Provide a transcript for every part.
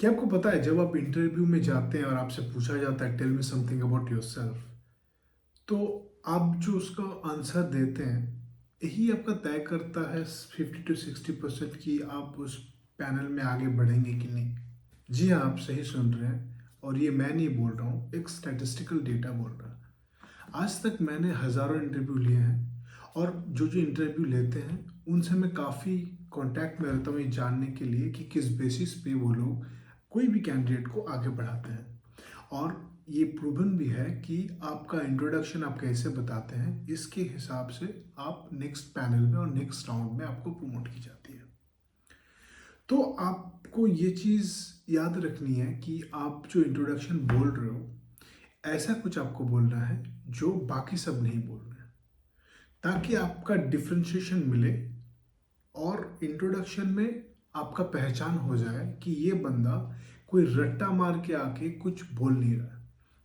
क्या आपको पता है जब आप इंटरव्यू में जाते हैं और आपसे पूछा जाता है tell me something about yourself, तो आप जो उसका आंसर देते हैं यही आपका तय करता है 50 to 60% कि आप उस पैनल में आगे बढ़ेंगे कि नहीं। जी हाँ, आप सही सुन रहे हैं और ये मैं नहीं बोल रहा हूँ, एक स्टैटिस्टिकल डेटा बोल रहा है। आज तक मैंने हज़ारों इंटरव्यू लिए हैं और जो जो इंटरव्यू लेते हैं उनसे मैं काफ़ी कांटेक्ट में रहता हूँ ये जानने के लिए कि किस बेसिस पे वो लोग कोई भी कैंडिडेट को आगे बढ़ाते हैं। और ये प्रूवन भी है कि आपका इंट्रोडक्शन आप कैसे बताते हैं इसके हिसाब से आप नेक्स्ट पैनल में और नेक्स्ट राउंड में आपको प्रमोट की जाती है। तो आपको ये चीज़ याद रखनी है कि आप जो इंट्रोडक्शन बोल रहे हो ऐसा कुछ आपको बोलना है जो बाकी सब नहीं बोल रहे हैं, ताकि आपका डिफ्रेंशिएशन मिले और इंट्रोडक्शन में आपका पहचान हो जाए कि ये बंदा कोई रट्टा मार के आके कुछ बोल नहीं रहा है।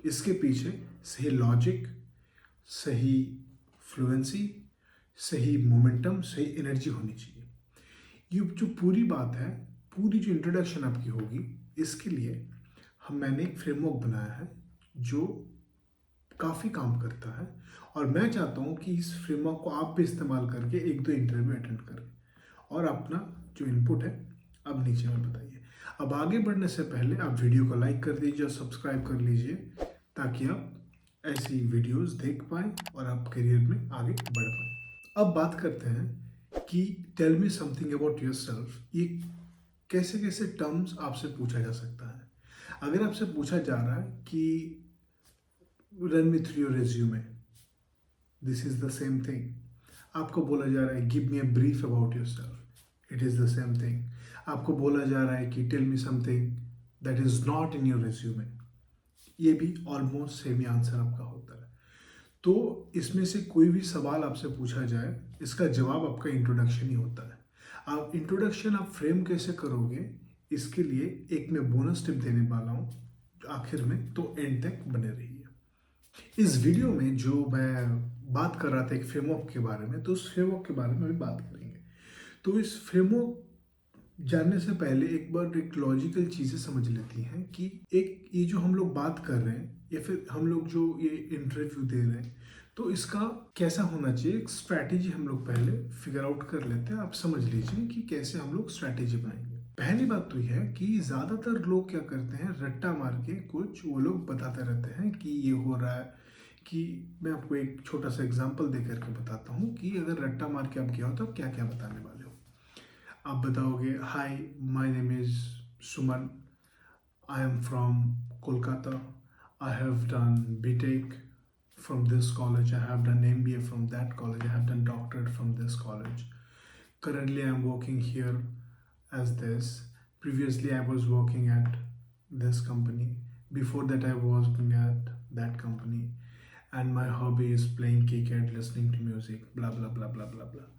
इसके पीछे सही लॉजिक, सही फ्लुएंसी, सही मोमेंटम, सही एनर्जी होनी चाहिए। ये जो पूरी बात है, पूरी जो इंट्रोडक्शन आपकी होगी, इसके लिए मैंने एक फ्रेमवर्क बनाया है जो काफ़ी काम करता है। और मैं चाहता हूँ कि इस फ्रेमवर्क को आप भी इस्तेमाल करके एक दो इंटरव्यू अटेंड करें और अपना जो इनपुट है अब नीचे में बताइए। अब आगे बढ़ने से पहले आप वीडियो को लाइक कर दीजिए और सब्सक्राइब कर लीजिए, ताकि आप ऐसी वीडियोस देख पाएँ और आप करियर में आगे बढ़ पाएँ। अब बात करते हैं कि tell me something about yourself, ये कैसे कैसे टर्म्स आपसे पूछा जा सकता है। अगर आपसे पूछा जा रहा है कि run me through your resume, this is the same thing. आपको बोला जा रहा है give me a brief about yourself, it is the same thing. आपको बोला जा रहा है कि tell me something that is not in your resume, ये भी ऑलमोस्ट सेम ही आंसर आपका होता है। तो इसमें से कोई भी सवाल आपसे पूछा जाए, इसका जवाब आपका इंट्रोडक्शन ही होता है। आप इंट्रोडक्शन आप फ्रेम कैसे करोगे, इसके लिए एक मैं बोनस टिप देने वाला हूँ आखिर में, तो एंड तक बने रहिए। इस वीडियो में जो मैं बात कर रहा था एक फ्रेमवर्क के बारे में, तो उस फ्रेमवर्क के बारे में भी बात करेंगे। तो इस फ्रेमवर्क जानने से पहले एक बार एक लॉजिकल चीज़ें समझ लेती हैं कि एक ये जो हम लोग बात कर रहे हैं या फिर हम लोग जो ये इंटरव्यू दे रहे हैं, तो इसका कैसा होना चाहिए, एक स्ट्रैटेजी हम लोग पहले फिगर आउट कर लेते हैं। आप समझ लीजिए कि कैसे हम लोग स्ट्रैटेजी बनाएंगे। पहली बात तो यह है कि ज़्यादातर लोग क्या करते हैं, रट्टा मार के कुछ वो लोग बताते रहते हैं कि ये हो रहा है। कि मैं आपको एक छोटा सा एग्जांपल दे करके बताता हूँ कि अगर रट्टा मार के आप गया हो तो आप क्या क्या बताने वाले हो। आप बताओगे hi, my name is Suman, I am from Kolkata, I have done BTech from this college, I have done MBA from that college, I have done doctorate from this college. Currently, I am working here as this. Previously, I was working at this company. Before that, I was working at that company. And my hobby is playing cricket, listening to music, blah blah blah blah blah blah.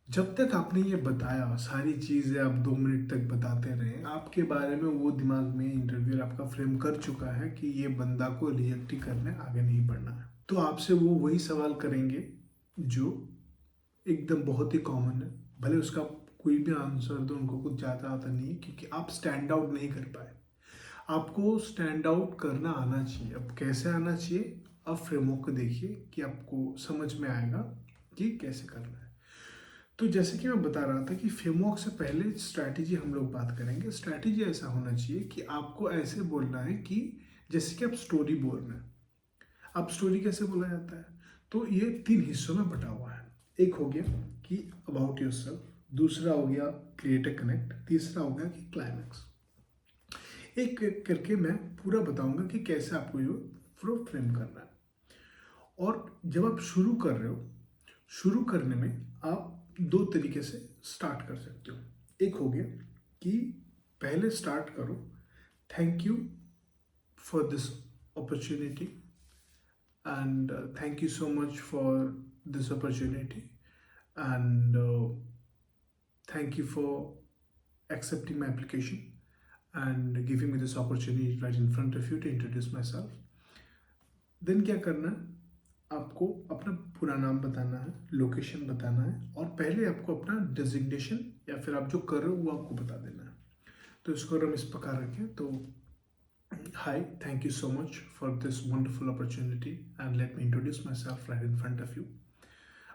जब तक आपने ये बताया, सारी चीज़ें आप 2 minute तक बताते रहे, आपके बारे में वो दिमाग में इंटरव्यूअर आपका फ्रेम कर चुका है कि ये बंदा को रिजेक्ट ही करने आगे नहीं बढ़ना है। तो आपसे वो वही सवाल करेंगे जो एकदम बहुत ही कॉमन है। भले उसका कोई भी आंसर दो, उनको कुछ ज़्यादा आता नहीं है, क्योंकि आप स्टैंड आउट नहीं कर पाए। आपको स्टैंड आउट करना आना चाहिए। अब कैसे आना चाहिए, अब फ्रेमवर्क को देखिए कि आपको समझ में आएगा कि कैसे करना है। तो जैसे कि मैं बता रहा था कि फ्रेमवर्क से पहले स्ट्रैटेजी हम लोग बात करेंगे। स्ट्रैटेजी ऐसा होना चाहिए कि आपको ऐसे बोलना है कि जैसे कि आप स्टोरी बोल रहे हैं। अब स्टोरी कैसे बोला जाता है, तो ये 3 हिस्सों में बटा हुआ है। एक हो गया कि अबाउट योरसेल्फ, दूसरा हो गया क्रिएट अ कनेक्ट, तीसरा हो गया कि क्लाइमैक्स। एक एक करके मैं पूरा बताऊंगा कि कैसे आपको ये फ्रेम करना है। और जब आप शुरू कर रहे हो, शुरू करने में आप 2 तरीके से स्टार्ट कर सकते हो। एक हो गया कि पहले स्टार्ट करो, thank you for this opportunity and thank you so much for this opportunity, and thank you for accepting my application and giving me this opportunity right in front of you to introduce myself. Then क्या करना है, आपको अपना पूरा नाम बताना है, location बताना है, और पहले आपको अपना डेजिग्नेशन या फिर आप जो कर रहे हो वो आपको बता देना है। तो इसको हम इस प्रकार रखें तो hi, thank you so much for this wonderful opportunity, and let me introduce myself right in front of you.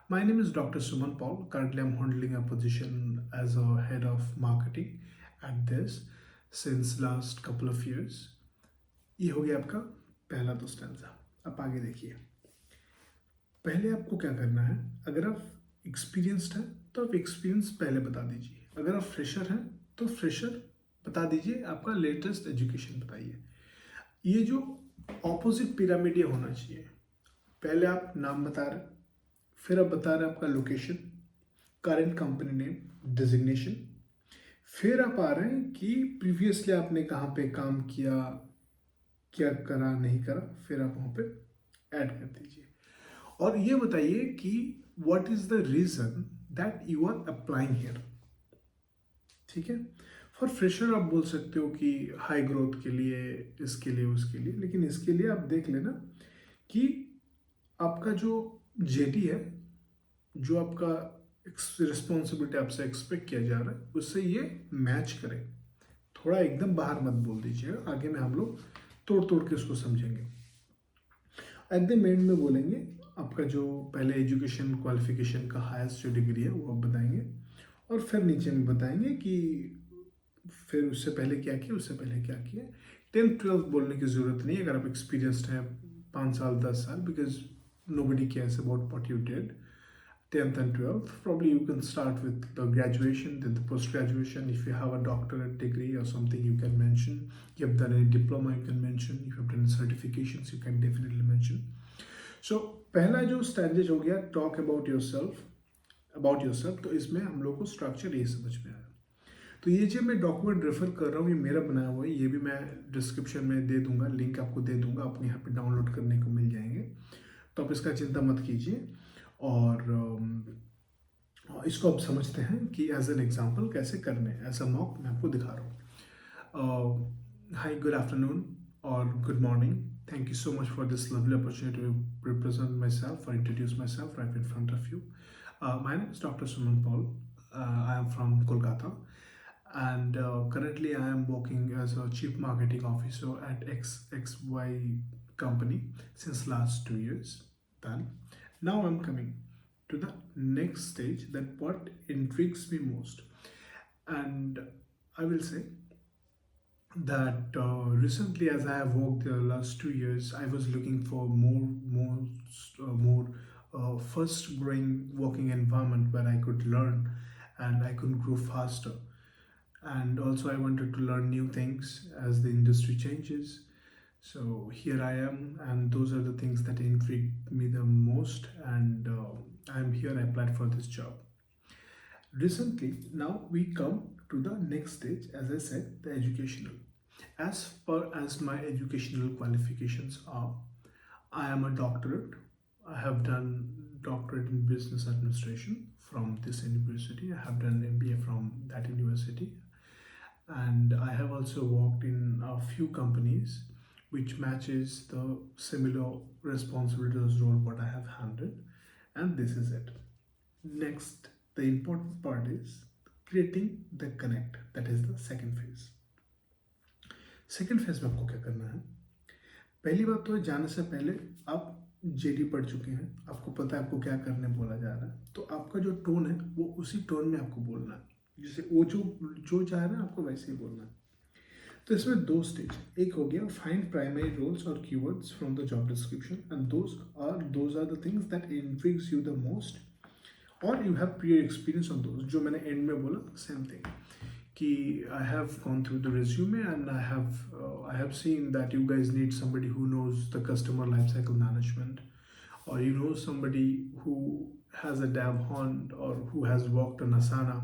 My name is Dr. Suman Paul. Currently, I'm holding a position as a head of marketing at this since last couple of years. ये हो गया आपका पहला तो stanza. अब आगे देखिए, पहले आपको क्या करना है। अगर आप एक्सपीरियंस्ड हैं तो आप एक्सपीरियंस पहले बता दीजिए, अगर आप फ्रेशर हैं तो फ्रेशर बता दीजिए, आपका लेटेस्ट एजुकेशन बताइए। ये जो ऑपोजिट पिरामिड ये होना चाहिए। पहले आप नाम बता रहे, फिर आप बता रहे आपका location, current company name, designation, फिर आप आ रहे हैं कि प्रीवियसली आपने कहाँ पे काम किया, क्या करा नहीं करा, फिर आप वहाँ पे ऐड कर दीजिए और ये बताइए कि what is the reason that you are applying here. ठीक है, फॉर फ्रेशर आप बोल सकते हो कि हाई ग्रोथ के लिए, इसके लिए, उसके लिए, लेकिन इसके लिए आप देख लेना कि आपका जो जेडी है, जो आपका रिस्पॉन्सिबिलिटी आपसे एक्सपेक्ट किया जा रहा है, उससे ये मैच करे। थोड़ा एकदम बाहर मत बोल दीजिएगा, आगे में हम लोग तोड़ तोड़ के उसको समझेंगे। एट द एंड में बोलेंगे आपका जो पहले एजुकेशन क्वालिफिकेशन का हाईएस्ट जो डिग्री है वो आप बताएंगे, और फिर नीचे में बताएंगे कि फिर उससे पहले क्या किया, उससे पहले क्या किया। 10th-12th बोलने की ज़रूरत नहीं है अगर आप एक्सपीरियंस्ड हैं 5 साल 10 साल, because nobody cares about what you did 10th and 12th. Probably you can start with the graduation, then the post graduation. If you have a doctorate degree or something, you can mention. You have done a diploma, you can mention. If you have done certifications, you can definitely mention. So पहला जो स्टैंजेज हो गया talk about yourself, तो इसमें हम लोग को structure ये समझ में आया। तो ये जो मैं डॉक्यूमेंट रेफर कर रहा हूँ ये मेरा बनाया हुआ है, ये भी मैं डिस्क्रिप्शन में दे दूंगा, लिंक आपको दे दूंगा, आपको यहाँ पे डाउनलोड करने को मिल जाएंगे, तो आप इसका चिंता मत कीजिए। और इसको आप समझते हैं कि एज एन एग्जांपल कैसे करने, एज अ मॉक मैं आपको दिखा रहा हूँ। हाय, गुड आफ्टरनून और good morning. Thank you so much for this lovely opportunity to represent myself or introduce myself right in front of you. My name is Dr. Suman Paul. I am from Kolkata, and currently I am working as a Chief Marketing Officer at XY company since last 2 years. Then, now I'm coming to the next stage, that what intrigues me most, and I will say that recently, as I have worked the last 2 years, I was looking for more first growing working environment where I could learn and I could grow faster. And also I wanted to learn new things as the industry changes. So here I am, and those are the things that intrigue me the most, and I'm here. I applied for this job recently. Now we come to the next stage, as I said, the educational. As far as my educational qualifications are, I am a doctorate. I have done doctorate in business administration from this university. I have done MBA from that university, and I have also worked in a few companies which matches the similar responsibilities role what I have handled, and this is it. Next, the important part is creating the connect. That is the second phase. Second phase में आपको क्या करना है। पहली बात तो जाने से पहले आप जेडी पढ़ चुके हैं, आपको पता है आपको क्या करने बोला जा रहा है, तो आपका जो टोन है वो उसी टोन में आपको बोलना है, जैसे वो जो चाह रहे हैं आपको वैसे ही बोलना है। तो इसमें 2 स्टेज, एक हो गया फाइंड प्राइमरी रोल्स और keywords from the job description, and those are the things that intrigues you the most, और you have prior experience on those. जो मैंने एंड में बोला सेम थिंग कि I have gone through the resume, and I have seen that you guys need somebody who knows the customer lifecycle management, or you know somebody who has a dev on, or who has worked on Asana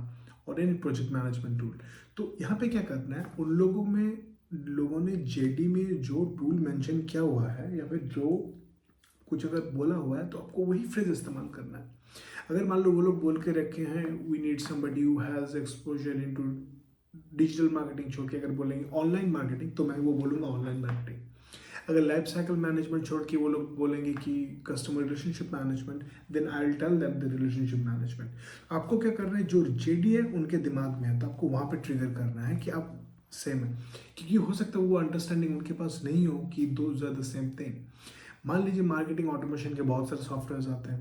or any project management tool. तो यहाँ पे क्या करना है, उन लोगों ने JD में जो टूल मेंशन किया हुआ है या फिर जो कुछ अगर बोला हुआ है तो आपको वही फ्रेज इस्तेमाल करना है। अगर मान लो वो लोग बोल के रखे हैं we need somebody who has exposure into digital marketing, छोड़ के अगर बोलेंगे ऑनलाइन मार्केटिंग तो मैं वो बोलूँगा ऑनलाइन मार्केटिंग। अगर लाइफ साइकिल मैनेजमेंट छोड़ के वो लोग बोलेंगे कि customer relationship management, then I will tell them the relationship management. आपको क्या करना है, जो जेडी है उनके दिमाग में है तो आपको वहाँ पे ट्रिगर करना है कि आप सेम है, क्योंकि हो सकता है वो अंडरस्टैंडिंग उनके पास नहीं हो कि दो आर द सेम थिंग। मान लीजिए मार्केटिंग ऑटोमेशन के बहुत सारे सॉफ्टवेयर आते हैं,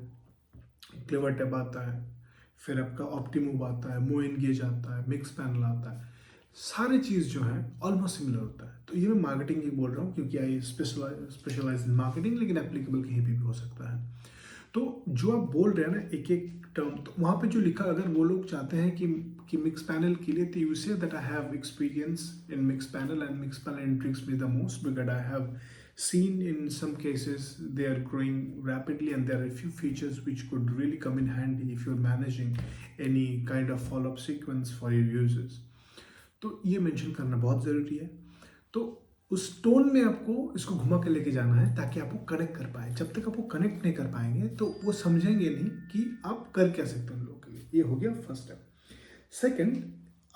क्लेवर टैब आता है, फिर आपका ऑप्टिमूव आता है, मो एनगेज आता है, मिक्स पैनल आता है, सारी चीज़ जो है ऑलमोस्ट सिमिलर होता है। तो ये मैं मार्केटिंग की बोल रहा हूँ क्योंकि आई स्पेशलाइज इन मार्केटिंग, लेकिन एप्लीकेबल कहीं भी हो सकता है। तो जो आप बोल रहे हैं ना एक एक टर्म, तो वहाँ पे जो लिखा, अगर वो लोग चाहते हैं कि मिक्स पैनल के लिए, तो you say that I have experience in mix panel and mix panel intrigues me the most because I have seen in some cases they are growing rapidly and there are a few features which could really come in handy if you're managing any kind of follow-up sequence for your users. तो ये mention करना बहुत ज़रूरी है। तो उस tone में आपको इसको घुमा के लेके जाना है ताकि आप वो कनेक्ट कर पाए। जब तक आप वो कनेक्ट नहीं कर पाएंगे तो वो समझेंगे नहीं कि आप कर क्या सकते हैं उन लोगों के लिए। ये हो गया फर्स्ट स्टेप। सेकंड,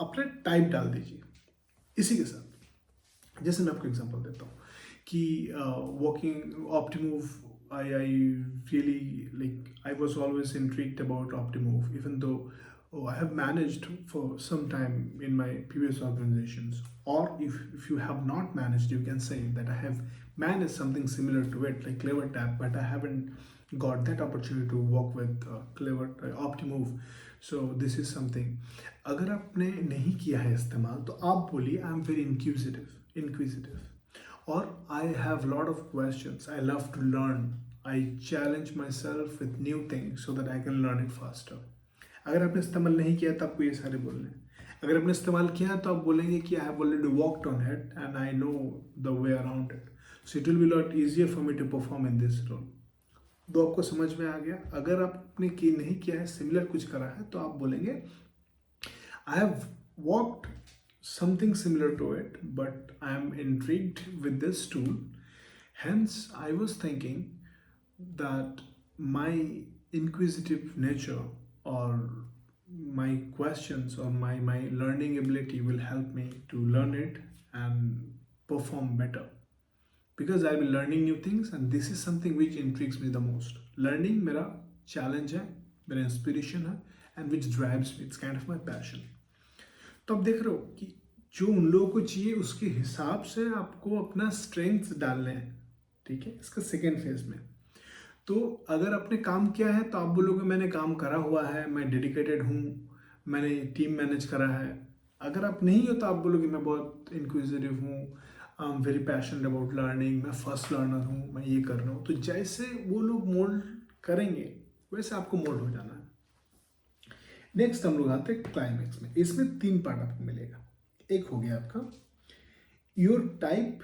अपना टाइप डाल दीजिए इसी के साथ। जैसे मैं आपको एग्जांपल देता हूँ कि working ऑप्टिमूव, I really like, I was always intrigued about Optimove, even though I have managed for some time in my previous organizations. Or if you have not managed, you can say that I have managed something similar to it, like CleverTap, but I haven't got that opportunity to work with Optimove. So this is something. अगर आपने नहीं किया है इस्तेमाल तो आप बोलिए I am very inquisitive, or I have a lot of questions. I love to learn. I challenge myself with new things so that I can learn it faster. अगर आपने इस्तेमाल नहीं किया तो आपको ये सारे बोलने हैं। अगर आपने इस्तेमाल किया तो आप बोलेंगे कि I have already worked on it and I know the way around it. So it will be a lot easier for me to perform in this role. तो आपको समझ में आ गया। अगर आपने की नहीं किया है, सिमिलर कुछ करा है, तो आप बोलेंगे I have worked something similar to it, but I am intrigued with this tool. Hence, I was thinking that my inquisitive nature or my questions or my learning ability will help me to learn it and perform better because I'll be learning new things and this is something which intrigues me the most. Learning मेरा challenge है, मेरा inspiration है and which drives me. It's kind of my passion. तो आप देख रहे हो कि जो उन लोगों को चाहिए उसके हिसाब से आपको अपना स्ट्रेंथ्स डालने हैं, ठीक है, इसका सेकेंड फेज में। तो अगर आपने काम किया है तो आप बोलोगे मैंने काम करा हुआ है, मैं डेडिकेटेड हूँ, मैंने टीम मैनेज करा है। अगर आप नहीं हो तो आप बोलोगे मैं बहुत इंक्विजिटिव हूँ, I am very passionate about learning, मैं फर्स्ट लर्नर हूँ, मैं ये कर रहा हूँ। तो जैसे वो लोग मोल्ड करेंगे वैसे आपको मोल्ड हो जाना है। नेक्स्ट हम लोग आते हैं क्लाइमेक्स में। इसमें 3 पार्ट आपको मिलेगा। एक हो गया आपका योर टाइप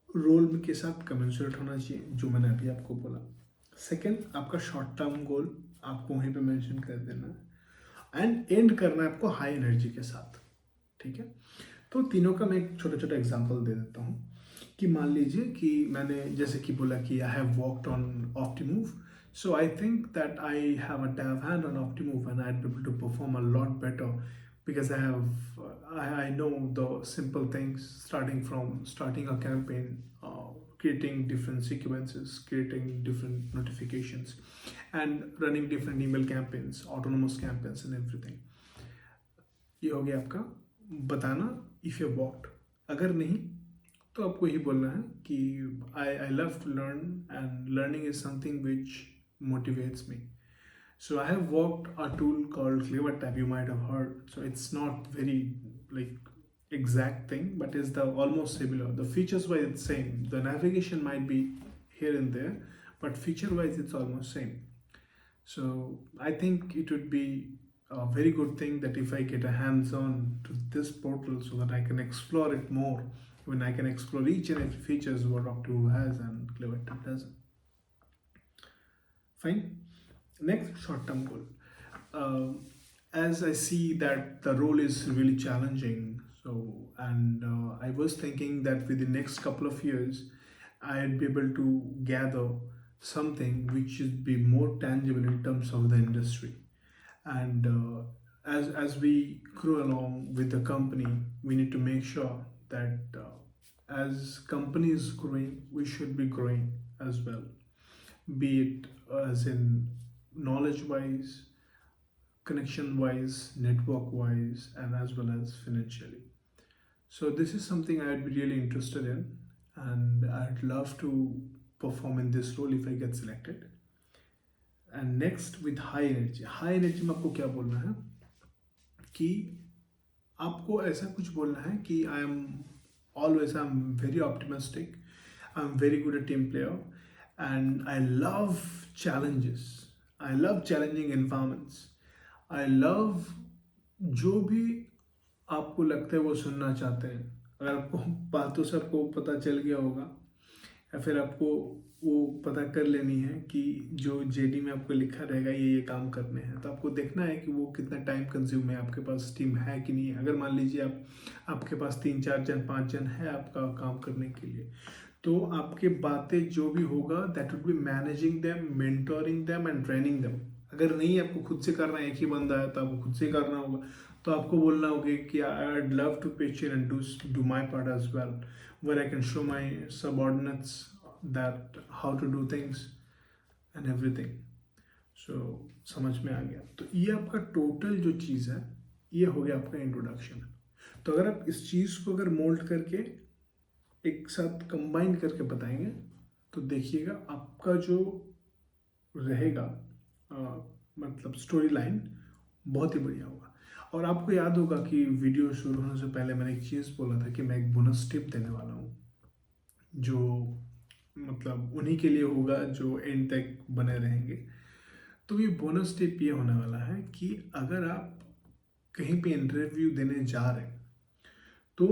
रोल के साथ कमेंसुरेट होना चाहिए, जो मैंने अभी आपको बोला। सेकंड, आपका शॉर्ट टर्म गोल आपको वहीं पे मेंशन कर देना है एंड एंड करना है आपको हाई एनर्जी के साथ, ठीक है। तो तीनों का मैं एक छोटा छोटा एग्जांपल दे देता हूँ कि मान लीजिए कि मैंने जैसे कि बोला कि I have worked on Optimove, so I think that I have a hand on Optimove and I'd be able to perform a lot better because I know the simple things, starting a campaign, creating different sequences, creating different notifications, and running different email campaigns, autonomous campaigns and everything. ये हो गया आपका बताना if you worked. अगर नहीं तो आपको यही बोलना है कि I love to learn and learning is something which motivates me. So I have worked a tool called CleverTap, you might have heard. So it's not very like exact thing, but it's the almost similar. The features wise it's same. The navigation might be here and there, but feature wise it's almost same. So I think it would be a very good thing that if I get a hands-on to this portal so that I can explore it more, when I can explore each and every features what Optimove has and CleverTap doesn't. Fine. Next, short-term goal. As I see that the role is really challenging, and I was thinking that within the next couple of years, I'd be able to gather something which should be more tangible in terms of the industry. And as we grow along with the company, we need to make sure that as company is growing, we should be growing as well, be it as in knowledge wise, connection wise, network wise, and as well as financially. So this is something I'd be really interested in, and I'd love to perform in this role if I get selected. And next with high energy में आपको क्या बोलना है कि आपको ऐसा कुछ बोलना है कि I am very optimistic, I am very good at team player and I love challenges, I love challenging environments, I love जो भी आपको लगता है वो सुनना चाहते हैं। अगर आपको बातों से आपको पता चल गया होगा या फिर आपको वो पता कर लेनी है कि जो जेडी में आपको लिखा रहेगा ये काम करने हैं, तो आपको देखना है कि वो कितना टाइम कंज्यूम है, आपके पास टीम है कि नहीं है। अगर मान लीजिए आपके पास 3-4 जन 5 जन है आपका काम करने के लिए, तो आपके बातें जो भी होगा that would be managing them, mentoring them and training them. अगर नहीं आपको खुद से करना है, एक ही बंदा है तो आपको खुद से करना होगा, तो आपको बोलना होगा कि I'd love to pitch in and do my part as well, where I can show my subordinates that how to do things and everything. So समझ में आ गया। तो ये आपका टोटल जो चीज़ है ये हो गया आपका इंट्रोडक्शन। तो अगर आप इस चीज़ को अगर मोल्ड करके एक साथ कंबाइन करके बताएंगे तो देखिएगा आपका जो रहेगा मतलब स्टोरी लाइन बहुत ही बढ़िया होगा। और आपको याद होगा कि वीडियो शुरू होने से पहले मैंने एक चीज़ बोला था कि मैं एक बोनस टिप देने वाला हूँ, जो मतलब उन्हीं के लिए होगा जो एंड तक बने रहेंगे। तो ये बोनस टिप ये होने वाला है कि अगर आप कहीं पे इंटरव्यू देने जा रहे हैं तो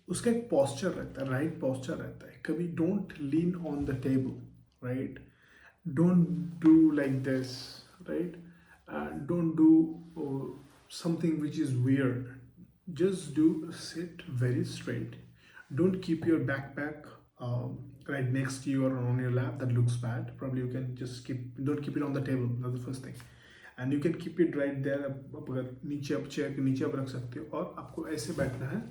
उसका एक पोस्चर रहता है, राइट पोस्चर रहता है। कभी don't lean on the table, right, don't do like this, right, don't do something which is weird. Just do sit very straight. Don't keep your backpack right next to you or on your lap. That looks bad. Probably you can just don't keep it on the table. That's the first thing. And you can keep it right there. आप अगर नीचे आप chair के नीचे आप रख सकते हो, और आपको ऐसे बैठना है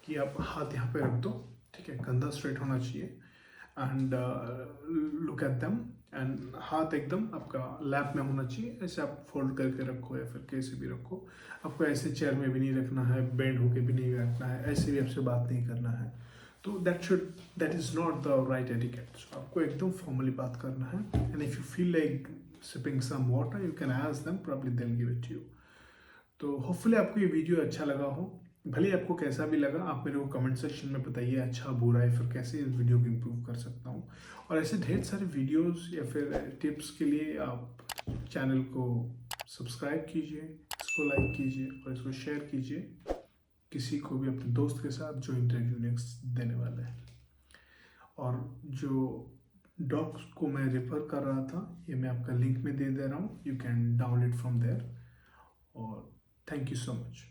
कि आप हाथ यहाँ पे रख दो, ठीक है, कंधा स्ट्रेट होना चाहिए, and look at them, and हाथ एकदम आपका लैप में होना चाहिए। ऐसे आप फोल्ड करके रखो या फिर कैसे भी रखो। आपको ऐसे चेयर में भी नहीं रखना है, बेंड होके भी नहीं रखना है, ऐसे भी आपसे बात नहीं करना है। तो that is not the right etiquette. So आपको एकदम फॉर्मली बात करना है। And if you feel like sipping some water you can ask them, probably they will give it to you. तो होपफुली आपको ये वीडियो अच्छा लगा हो। भले आपको कैसा भी लगा आप मेरे को कमेंट सेक्शन में बताइए, अच्छा बुरा है, फिर कैसे इस वीडियो को इम्प्रूव कर सकता हूँ। और ऐसे ढेर सारे वीडियोस या फिर टिप्स के लिए आप चैनल को सब्सक्राइब कीजिए, इसको लाइक कीजिए और इसको शेयर कीजिए किसी को भी, अपने दोस्त के साथ जो इंटरव्यू नेक्स्ट देने वाला है। और जो डॉक्स को मैं रेफर कर रहा था ये मैं आपका लिंक में दे रहा हूँ, you can download from there. और थैंक यू सो मच।